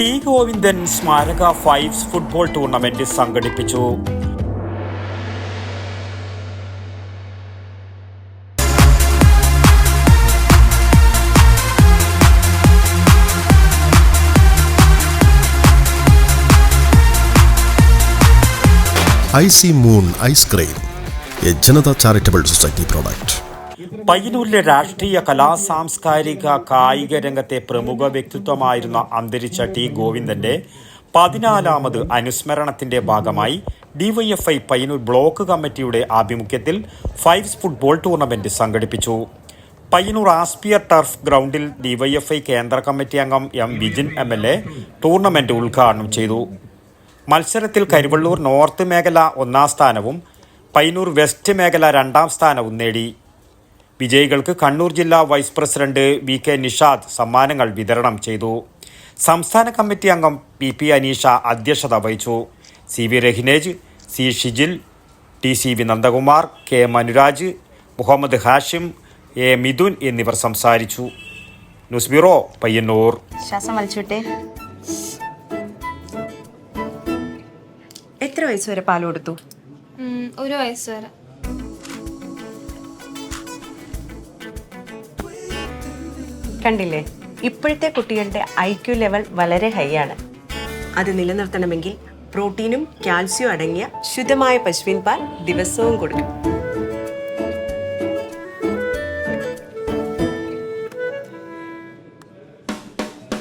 T Govindan സ്മാരക fives football tournament സംഘടിപ്പിച്ചു. Icy moon ice cream, A Janata charitable society product. പയ്യന്നൂരിലെ രാഷ്ട്രീയ സാംസ്കാരിക കായിക രംഗത്തെ പ്രമുഖ വ്യക്തിത്വമായിരുന്ന അന്തരിച്ച ടി ഗോവിന്ദന്റെ 14ാമത് അനുസ്മരണത്തിന്റെ ഭാഗമായി ഡിവൈഎഫ്ഐ പയ്യന്നൂർ ബ്ലോക്ക് കമ്മിറ്റിയുടെ ആഭിമുഖ്യത്തിൽ ഫൈവ്സ് ഫുട്ബോൾ ടൂർണമെന്റ് സംഘടിപ്പിച്ചു. പയ്യന്നൂർ ആസ്പിയർ ടർഫ് ഗ്രൗണ്ടിൽ ഡിവൈഎഫ്ഐ കേന്ദ്ര കമ്മിറ്റി അംഗം എം വിജിൻ MLA ടൂർണമെന്റ് ഉദ്ഘാടനം ചെയ്തു. മത്സരത്തിൽ കരിവള്ളൂർ നോർത്ത് മേഖല 1ാം സ്ഥാനവും പയ്യന്നൂർ വെസ്റ്റ് മേഖല 2ാം സ്ഥാനവും നേടി. വിജയികൾക്ക് കണ്ണൂർ ജില്ലാ വൈസ് പ്രസിഡന്റ് VK നിഷാദ് സമ്മാനങ്ങൾ വിതരണം ചെയ്തു. സംസ്ഥാന കമ്മിറ്റി അംഗം PP അനീഷ അധ്യക്ഷത വഹിച്ചു. CV Rahinej, C Shijil, TCV Nandakumar, K Manuraj, Muhammad Hashim, A Mithun എന്നിവർ സംസാരിച്ചു. News bureau Payyanur. ശ്വാസം വലിച്ചുവിട്ടെ. എത്ര വയസ്സ് വരെ പാൽ കൊടുത്തു? 1 വയസ്സ് വരെ. കണ്ടില്ലേ, ഇപ്പോഴത്തെ കുട്ടികളുടെ IQ ലെവൽ വളരെ ഹൈ ആണ്. അത് നിലനിർത്തണമെങ്കിൽ പ്രോട്ടീനും കാൽസ്യവും അടങ്ങിയ ശുദ്ധമായ പശുവിൻ പാൽ ദിവസവും കൊടുക്കും.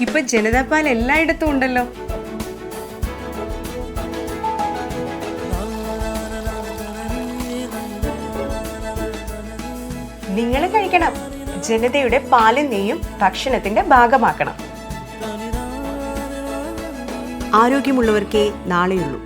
ഇപ്പൊ ജനതാ പാൽ എല്ലായിടത്തും ഉണ്ടല്ലോ. നിങ്ങൾ കഴിക്കണം. ജനതയുടെ പാലും നെയ്യും ഭക്ഷണത്തിന്റെ ഭാഗമാക്കണം. ആരോഗ്യമുള്ളവർക്കേ നാളെയുള്ളൂ.